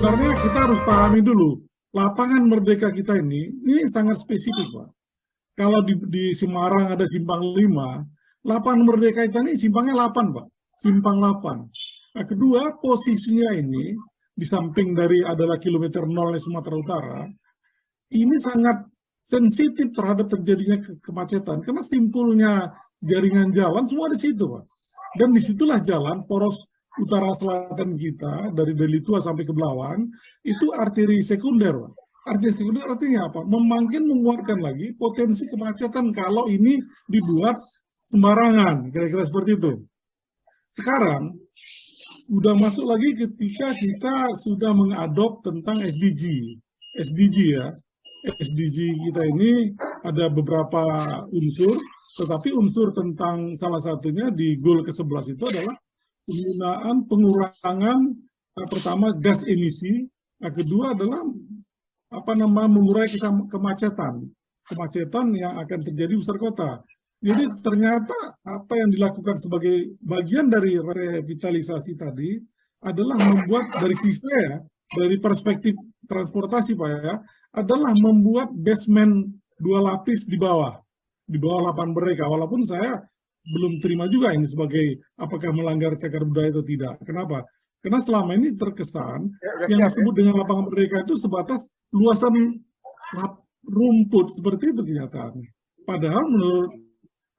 Sebenarnya kita harus pahami dulu, lapangan Merdeka kita ini sangat spesifik, Pak. Kalau di Semarang ada simpang 5, lapangan Merdeka kita ini simpangnya 8, Pak. Simpang 8. Nah, kedua, posisinya ini, di samping dari adalah kilometer 0 Sumatera Utara, ini sangat sensitif terhadap terjadinya kemacetan, karena simpulnya jaringan jalan semua di situ, Pak. Dan disitulah jalan poros utara selatan kita, dari Deli Tua sampai ke Belawan, itu arteri sekunder, Pak. Arteri sekunder artinya apa? Memakin menguatkan lagi potensi kemacetan kalau ini dibuat sembarangan, kira-kira seperti itu. Sekarang, udah masuk lagi ketika kita sudah mengadop tentang SDG. SDG ya. SDG kita ini ada beberapa unsur, tetapi unsur tentang salah satunya di goal ke-11 itu adalah penggunaan pengurangan pertama gas emisi, kedua adalah mengurai kemacetan yang akan terjadi di besar kota. Jadi ternyata apa yang dilakukan sebagai bagian dari revitalisasi tadi adalah membuat dari sisi dari perspektif transportasi, Pak ya, adalah membuat basement 2 lapis di bawah lapangan Merdeka. Walaupun saya belum terima juga ini sebagai apakah melanggar cagar budaya atau tidak. Kenapa? Karena selama ini terkesan yang disebut dengan lapangan Merdeka itu sebatas luasan rumput, seperti itu kenyataannya. Padahal menurut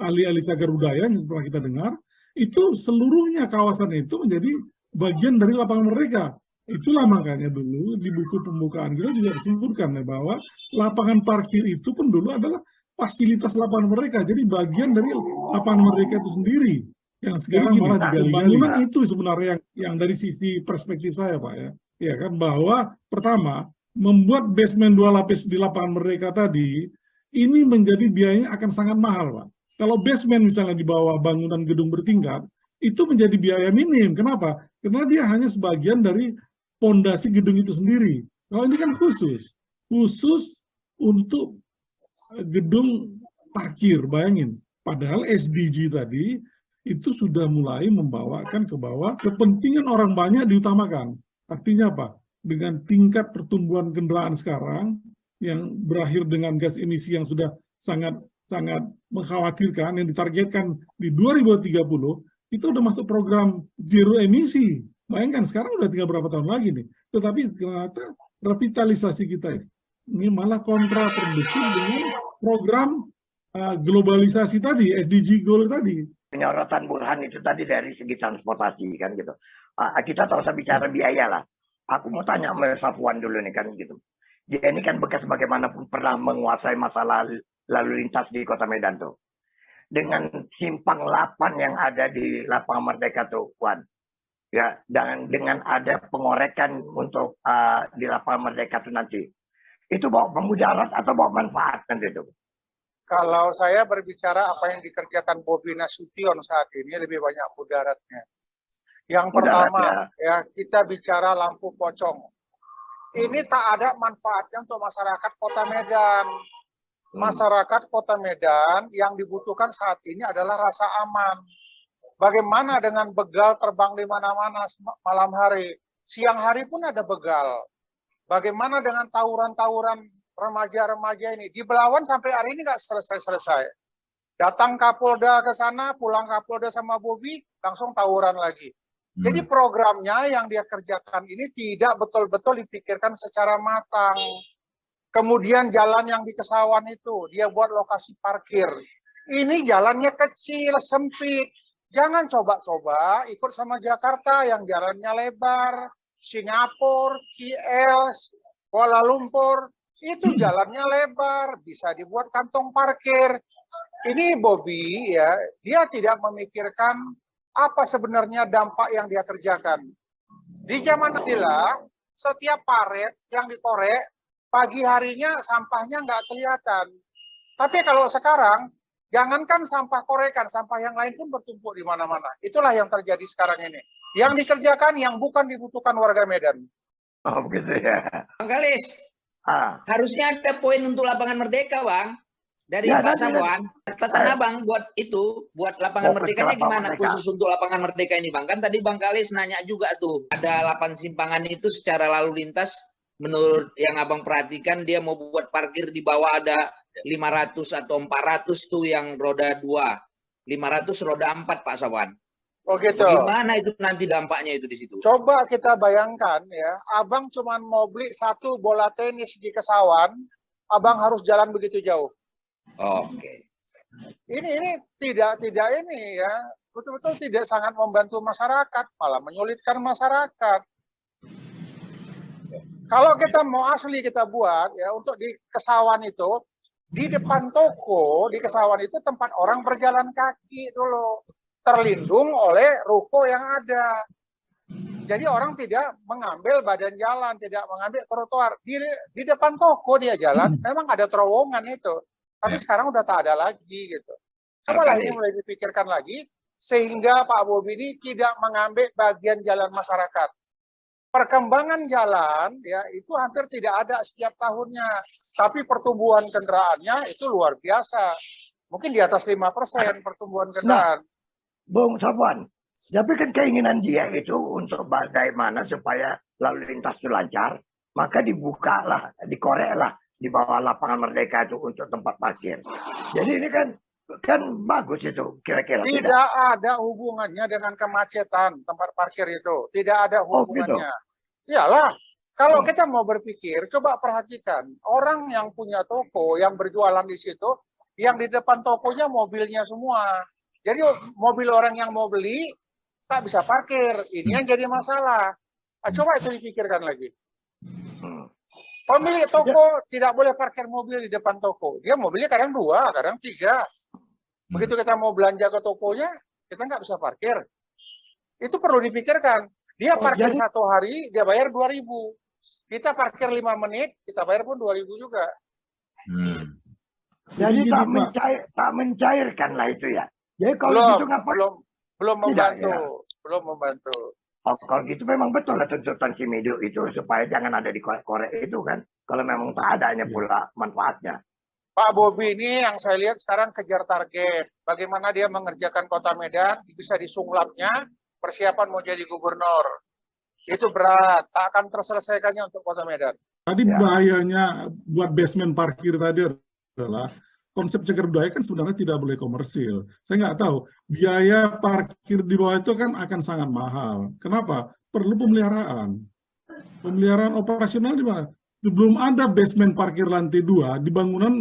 ahli-ahli cagar budaya yang pernah kita dengar, itu seluruhnya kawasan itu menjadi bagian dari lapangan Merdeka. Itulah makanya dulu di buku pembukaan kita juga disebutkan bahwa lapangan parkir itu pun dulu adalah fasilitas lapangan Merdeka, jadi bagian dari lapangan Merdeka itu sendiri. Yang sekarang malah digali-gali. Itu sebenarnya yang dari sisi perspektif saya, Pak ya. Ya kan, bahwa pertama membuat basement 2 lapis di lapangan Merdeka tadi ini menjadi biayanya akan sangat mahal, Pak. Kalau basement misalnya di bawah bangunan gedung bertingkat itu menjadi biaya minim. Kenapa? Karena dia hanya sebagian dari pondasi gedung itu sendiri. Kalau ini kan khusus untuk gedung parkir, bayangin. Padahal SDG tadi itu sudah mulai membawakan ke bawah kepentingan orang banyak diutamakan. Artinya apa? Dengan tingkat pertumbuhan kendaraan sekarang yang berakhir dengan gas emisi yang sudah sangat mengkhawatirkan, yang ditargetkan di 2030, itu udah masuk program zero emisi. Bayangkan sekarang udah tinggal berapa tahun lagi nih. Tetapi ternyata revitalisasi kita ini malah kontraproduktif dengan program globalisasi tadi, SDG goal tadi. Penyorotan Burhan itu tadi dari segi transportasi kan gitu. Kita tak usah bicara biaya lah. Aku mau tanya sama Safwan dulu nih kan gitu. Dia ini kan bekas bagaimanapun pernah menguasai masalah lalu lintas di Kota Medan tuh. Dengan simpang 8 yang ada di Lapangan Merdeka tuh, Wan. Ya, dengan ada pengorekan untuk di Lapangan Merdeka tuh nanti. Itu bawa pemudarat atau bawa manfaat nanti itu? Kalau saya berbicara apa yang dikerjakan Bobi Nasution saat ini lebih banyak mudaratnya. Yang pertama, ya kita bicara lampu pocong. Ini tak ada manfaatnya untuk masyarakat Kota Medan. Masyarakat Kota Medan yang dibutuhkan saat ini adalah rasa aman. Bagaimana dengan begal terbang di mana-mana malam hari? Siang hari pun ada begal. Bagaimana dengan tawuran-tawuran remaja-remaja ini? Di Belawan sampai hari ini nggak selesai-selesai. Datang Kapolda ke sana, pulang Kapolda sama Bobi, langsung tawuran lagi. Jadi programnya yang dia kerjakan ini tidak betul-betul dipikirkan secara matang. Kemudian jalan yang di Kesawan itu, dia buat lokasi parkir. Ini jalannya kecil, sempit. Jangan coba-coba ikut sama Jakarta yang jalannya lebar. Singapura, KL, Kuala Lumpur, itu jalannya lebar, bisa dibuat kantong parkir. Ini Bobi ya, dia tidak memikirkan apa sebenarnya dampak yang dia kerjakan. Di zaman Atila, setiap paret yang dikorek, pagi harinya sampahnya nggak kelihatan. Tapi kalau sekarang, jangankan sampah korekan, sampah yang lain pun bertumpuk di mana-mana. Itulah yang terjadi sekarang ini. Yang dikerjakan yang bukan dibutuhkan warga Medan. Oh begitu ya. Bang Galis, harusnya ada poin untuk Lapangan Merdeka, Bang. Dari Ya, Pak nanti, Safwan, catatan Abang buat itu, buat lapangan Fokus ke merdekanya lapangan gimana? merdeka. Khusus untuk lapangan merdeka ini, Bang. Kan tadi Bang Kalis nanya juga tuh, ada 8 simpangan itu secara lalu lintas, menurut yang Abang perhatikan, dia mau buat parkir di bawah ada 500 atau 400 tuh yang roda 2. 500 roda 4, Pak Safwan. Oh gitu. Bagaimana itu nanti dampaknya itu di situ? Coba kita bayangkan ya, abang cuma mau beli 1 bola tenis di Kesawan, abang harus jalan begitu jauh. Oke. Ini tidak ini ya, betul-betul tidak sangat membantu masyarakat, malah menyulitkan masyarakat. Kalau kita mau asli kita buat ya, untuk di Kesawan itu, di depan toko di Kesawan itu tempat orang berjalan kaki dulu, terlindung oleh ruko yang ada. Jadi orang tidak mengambil badan jalan, tidak mengambil trotoar. Di depan toko dia jalan, memang ada terowongan itu. Tapi sekarang udah tak ada lagi gitu. Cobalah ini mulai dipikirkan lagi, sehingga Pak Bobi ini tidak mengambil bagian jalan masyarakat. Perkembangan jalan ya itu hampir tidak ada setiap tahunnya. Tapi pertumbuhan kendaraannya itu luar biasa. Mungkin di atas 5% pertumbuhan kendaraan. Bung Safwan, tapi kan keinginan dia itu untuk bagaimana supaya lalu lintas itu lancar, maka dibukalah, dikoreklah di bawah lapangan Merdeka itu untuk tempat parkir. Jadi ini kan bagus itu kira-kira. Tidak ada hubungannya dengan kemacetan tempat parkir itu. Tidak ada hubungannya. Iyalah, kalau kita mau berpikir, coba perhatikan. Orang yang punya toko, yang berjualan di situ, yang di depan tokonya mobilnya semua. Jadi mobil orang yang mau beli, tak bisa parkir. Ini yang jadi masalah. Nah, coba itu dipikirkan lagi. Pemilik toko tidak boleh parkir mobil di depan toko. Dia mobilnya kadang 2, kadang 3. Begitu kita mau belanja ke tokonya, kita nggak bisa parkir. Itu perlu dipikirkan. Dia parkir 1 hari, dia bayar 2.000. Kita parkir 5 menit, kita bayar pun 2.000 juga. Jadi tak mencairkan lah itu ya. Jadi kalau gitu belum membantu. Ya. Belum membantu. Oh, kalau gitu memang betul lah tuntutan si Medio itu supaya jangan ada di korek itu kan. Kalau memang tak adanya pula manfaatnya. Pak Bobi ini yang saya lihat sekarang kejar target. Bagaimana dia mengerjakan Kota Medan, bisa disunglapnya, persiapan mau jadi gubernur. Itu berat, tak akan terselesaikannya untuk Kota Medan. Tadi bahayanya buat basement parkir tadi adalah konsep cagar budaya kan sebenarnya tidak boleh komersil. Saya nggak tahu, biaya parkir di bawah itu kan akan sangat mahal. Kenapa? Perlu pemeliharaan. Pemeliharaan operasional di mana? Belum ada basement parkir lantai 2 di bangunan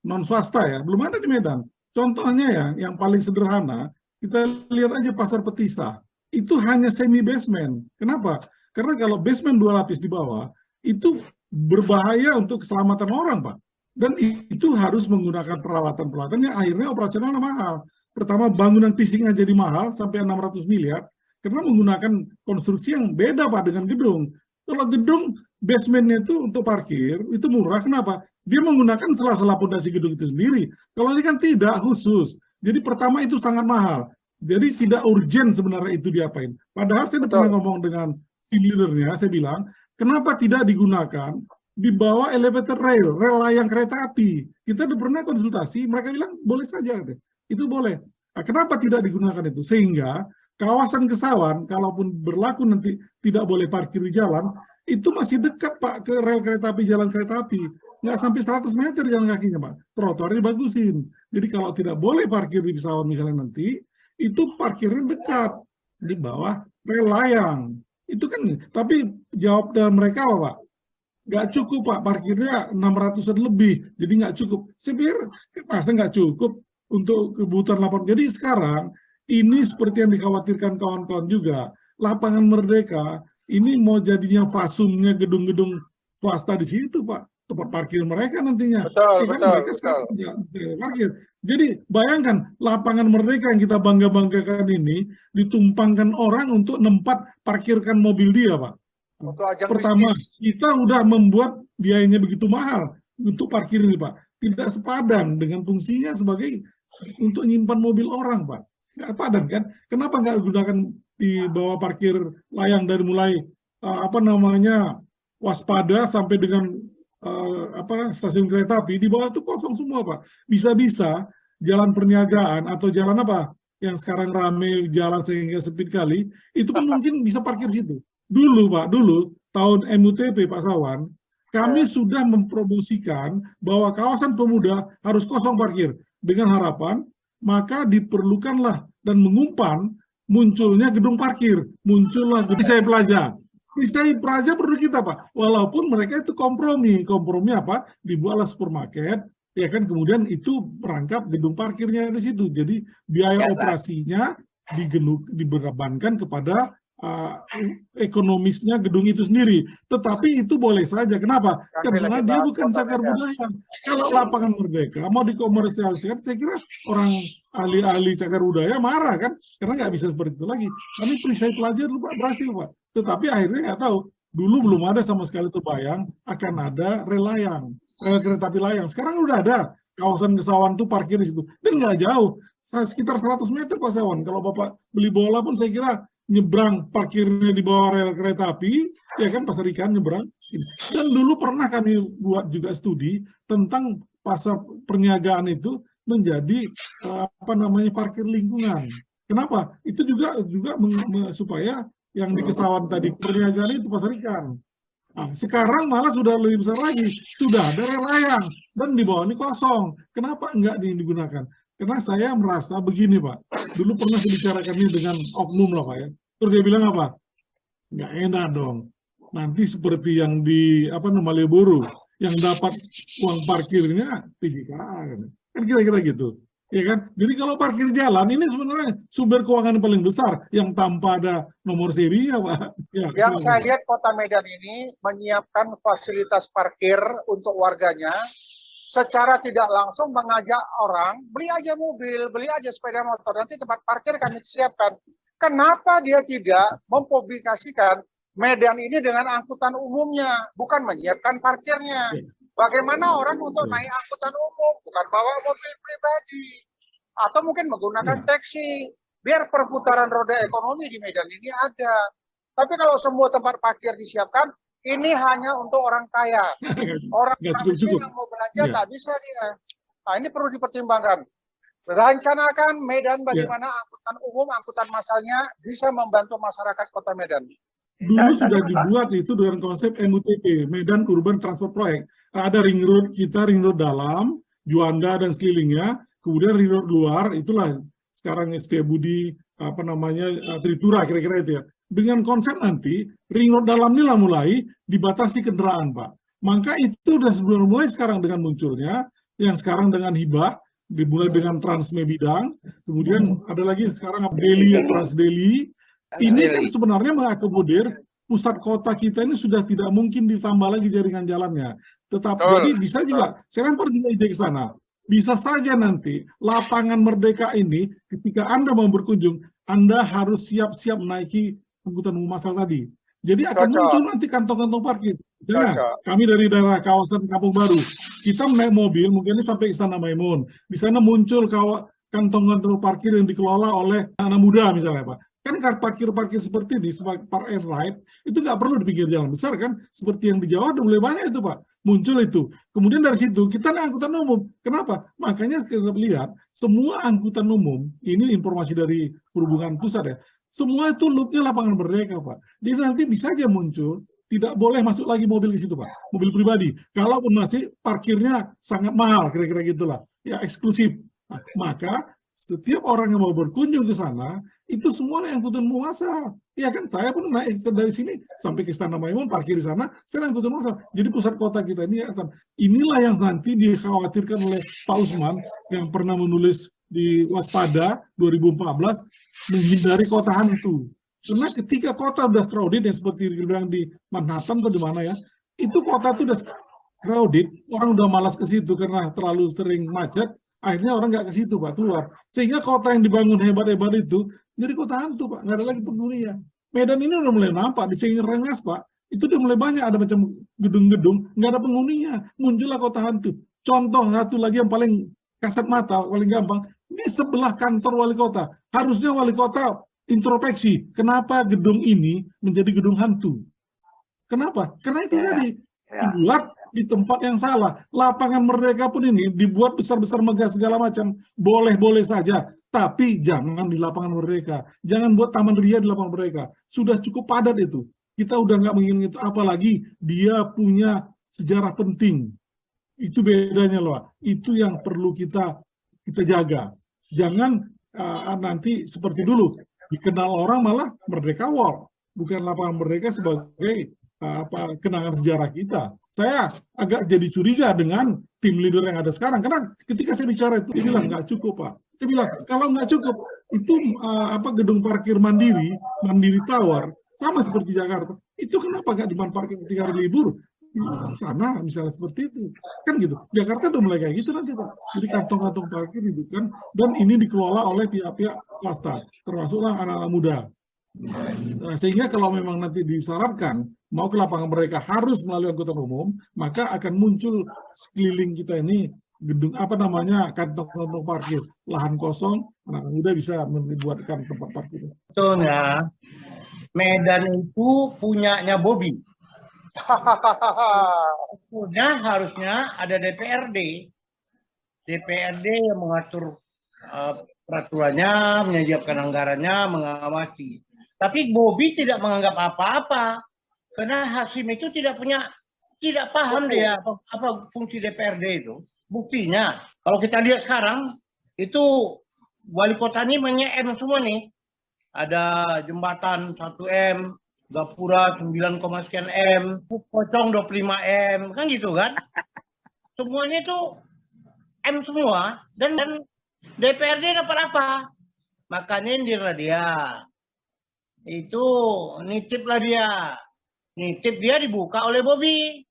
non swasta ya, belum ada di Medan. Contohnya ya, yang paling sederhana, kita lihat aja Pasar Petisah. Itu hanya semi basement. Kenapa? Karena kalau basement 2 lapis di bawah, itu berbahaya untuk keselamatan orang, Pak. Dan itu harus menggunakan peralatan-peralatan yang akhirnya operasionalnya mahal. Pertama, bangunan fisiknya jadi mahal sampai 600 miliar karena menggunakan konstruksi yang beda Pak dengan gedung. Kalau gedung basementnya itu untuk parkir itu murah, kenapa? Dia menggunakan sela-sela pondasi gedung itu sendiri. Kalau ini kan tidak khusus. Jadi pertama itu sangat mahal. Jadi tidak urgent sebenarnya itu diapain. Padahal saya pernah ngomong dengan team leadernya, saya bilang, kenapa tidak digunakan di bawah elevator rel layang kereta api. Kita udah pernah konsultasi, mereka bilang boleh saja. Itu boleh. Nah, kenapa tidak digunakan itu? Sehingga kawasan Kesawan, kalaupun berlaku nanti tidak boleh parkir di jalan, itu masih dekat Pak ke rel kereta api, jalan kereta api. Nggak sampai 100 meter jalan kakinya Pak. Trotoarnya bagusin. Jadi kalau tidak boleh parkir di Kesawan misalnya nanti, itu parkirnya dekat di bawah rel layang. Itu kan, tapi jawab dari mereka apa Pak? Nggak cukup Pak, parkirnya 600-an lebih, jadi nggak cukup. Sebenarnya masa nggak cukup untuk kebutuhan lapangan. Jadi sekarang ini seperti yang dikhawatirkan kawan-kawan juga, lapangan Merdeka ini mau jadinya fasumnya gedung-gedung swasta di situ Pak, tempat parkir mereka nantinya. Betul. Mereka sekarang parkir. Jadi bayangkan lapangan Merdeka yang kita bangga-banggakan ini ditumpangkan orang untuk nempat parkirkan mobil dia Pak. Pertama, kita udah membuat biayanya begitu mahal untuk parkir ini, Pak. Tidak sepadan dengan fungsinya sebagai untuk nyimpan mobil orang, Pak. Nggak padan kan? Kenapa nggak gunakan di bawah parkir layang dari mulai waspada sampai dengan stasiun kereta api, di bawah itu kosong semua, Pak. Bisa-bisa jalan perniagaan atau jalan apa yang sekarang rame jalan sehingga sempit kali, itu pun mungkin bisa parkir situ. Dulu, Pak, tahun MUTP, Pak Sawan, kami sudah mempromosikan bahwa kawasan pemuda harus kosong parkir. Dengan harapan, maka diperlukanlah dan mengumpan munculnya gedung parkir, muncullah Perisai Plaza. Perisai Plaza perlu kita, Pak. Walaupun mereka itu kompromi apa? Dibuatlah supermarket, ya kan, kemudian itu merangkap gedung parkirnya di situ. Jadi biaya operasinya dibebankan kepada ekonomisnya gedung itu sendiri. Tetapi itu boleh saja. Kenapa? Karena dia bukan cagar budaya. Kalau lapangan Merdeka mau dikomersialisasikan, saya kira orang ahli-ahli cagar budaya marah kan? Karena nggak bisa seperti itu lagi. Kami perisai pelajar berhasil, Pak. Tetapi akhirnya nggak tahu. Dulu belum ada sama sekali terbayang akan ada rel kereta api layang. Sekarang udah ada. Kawasan Kesawan tuh parkir di situ. Dan nggak jauh. Sekitar 100 meter, Pak Sawan. Kalau Bapak beli bola pun saya kira nyebrang parkirnya di bawah rel kereta api, ya kan, pasar ikan nyebrang. Dan dulu pernah kami buat juga studi tentang pasar perniagaan itu menjadi parkir lingkungan. Kenapa? Itu juga supaya yang di Kesawan tadi perniagaan itu pasar ikan. Nah, sekarang malah sudah lebih besar lagi, sudah ada rel layang dan di bawah ini kosong. Kenapa enggak digunakan? Karena saya merasa begini, Pak. Dulu pernah saya bicarakannya dengan oknum lah, Pak, ya. Terus dia bilang apa? Nggak enak dong. Nanti seperti yang di Malioboro, yang dapat uang parkirnya PJKA. Kan kira-kira gitu. Ya kan? Jadi kalau parkir jalan, ini sebenarnya sumber keuangan paling besar yang tanpa ada nomor seri, ya, Pak. Ya, yang saya lihat Kota Medan ini menyiapkan fasilitas parkir untuk warganya, secara tidak langsung mengajak orang, beli aja mobil, beli aja sepeda motor, nanti tempat parkir kami siapkan. Kenapa dia tidak mempublikasikan Medan ini dengan angkutan umumnya, bukan menyiapkan parkirnya? Bagaimana orang untuk naik angkutan umum, bukan bawa mobil pribadi, atau mungkin menggunakan taksi, biar perputaran roda ekonomi di Medan ini ada. Tapi kalau semua tempat parkir disiapkan, ini hanya untuk orang kaya. Orang miskin yang mau belanja tak bisa dia. Nah, ini perlu dipertimbangkan. Rencanakan Medan bagaimana angkutan umum, angkutan massalnya bisa membantu masyarakat Kota Medan. Dulu sudah dibuat itu dengan konsep MUTP, Medan Urban Transport Project. Ada ring road kita, ring road dalam, Juanda dan sekelilingnya, kemudian ring road luar, itulah sekarang Setiabudi, Tritura, kira-kira itu ya. Dengan konsep nanti, ring road dalam ini lah mulai dibatasi kendaraan, Pak. Maka itu sudah sebelum mulai sekarang dengan munculnya, yang sekarang dengan hibah, dimulai dengan Transme Bidang, kemudian ada lagi sekarang Trans Delhi. Ini kan sebenarnya mengakomodir pusat kota kita ini sudah tidak mungkin ditambah lagi jaringan jalannya. Tetapi jadi bisa juga, saya lempar juga ide ke sana. Bisa saja nanti lapangan Merdeka ini ketika Anda mau berkunjung, Anda harus siap-siap menaiki angkutan umum massal tadi. Jadi akan muncul nanti kantong-kantong parkir. Jangan, kami dari daerah kawasan Kampung Baru, kita naik mobil, mungkin ini sampai Istana Maimun. Di sana muncul kantong-kantong parkir yang dikelola oleh anak muda misalnya, Pak. Kan parkir-parkir seperti ini, park and ride, itu nggak perlu di pinggir jalan besar kan? Seperti yang di Jawa udah mulai banyak itu, Pak. Muncul itu. Kemudian dari situ kita naik angkutan umum. Kenapa? Makanya kita lihat semua angkutan umum, ini informasi dari Perhubungan Pusat ya, semua itu loopnya lapangan Merdeka, Pak. Jadi nanti bisa aja muncul, tidak boleh masuk lagi mobil di situ, Pak. Mobil pribadi. Kalaupun masih parkirnya sangat mahal, kira-kira gitulah. Ya, eksklusif. Nah, maka setiap orang yang mau berkunjung ke sana, itu semua yang angkutan umum massal. Ya kan, saya pun naik dari sini sampai ke Istana Maimun, parkir di sana, saya angkutan massal. Jadi pusat kota kita ini, inilah yang nanti dikhawatirkan oleh Pak Usman, yang pernah menulis di Waspada 2014, menghindari kota hantu. Karena ketika kota udah crowded, yang seperti dibilang di Manhattan atau di mana ya, itu kota itu udah crowded, orang udah malas ke situ karena terlalu sering macet, akhirnya orang nggak ke situ, Pak, keluar. Sehingga kota yang dibangun hebat-hebat itu jadi kota hantu, Pak, nggak ada lagi penghuninya. Medan ini udah mulai nampak, di Singir Rengas, Pak, itu udah mulai banyak, ada macam gedung-gedung, nggak ada penghuninya, muncullah kota hantu. Contoh satu lagi yang paling kasat mata, paling gampang, di sebelah kantor wali kota. Harusnya wali kota introspeksi, kenapa gedung ini menjadi gedung hantu? Kenapa? Karena itu tadi dibuat di tempat yang salah. Lapangan Merdeka pun ini dibuat besar-besar megah segala macam, boleh-boleh saja. Tapi jangan di lapangan Merdeka. Jangan buat taman ria di lapangan Merdeka. Sudah cukup padat itu. Kita udah nggak menginginkan itu. Apalagi dia punya sejarah penting. Itu bedanya loh. Itu yang perlu kita jaga. Jangan nanti seperti dulu. Dikenal orang malah Merdeka Wall. Bukan lapangan Merdeka sebagai kenangan sejarah kita. Saya agak jadi curiga dengan tim leader yang ada sekarang, karena ketika saya bicara itu, dia bilang nggak cukup, Pak. Saya bilang, kalau nggak cukup, itu gedung parkir Mandiri Tower, sama seperti Jakarta, itu kenapa nggak dimanfaatkan ketika hari libur? Sana misalnya seperti itu, kan gitu. Jakarta udah mulai kayak gitu nanti, Pak. Jadi kantong-kantong parkir itu kan, dan ini dikelola oleh pihak-pihak swasta, termasuklah anak-anak muda. Nah, sehingga kalau memang nanti disarankan mau ke lapangan Merdeka harus melalui angkutan umum, maka akan muncul sekeliling kita ini gedung kantong-kantong parkir, lahan kosong, anak muda bisa membuatkan tempat parkir. Sebetulnya Medan itu punyanya Bobi. Harusnya ada DPRD yang mengatur peraturannya, menyiapkan anggarannya, mengawasi. Tapi Bobi tidak menganggap apa-apa karena Hasim itu tidak paham dia apa fungsi DPRD itu. Buktinya, kalau kita lihat sekarang itu wali kota ini menye-M semua nih. Ada jembatan 1M, Gapura 9, sekian M, Pocong 25 M, kan gitu kan? Semuanya itu M semua dan DPRD dapat apa? Makanya indirlah dia. Itu nitip dia dibuka oleh Bobi.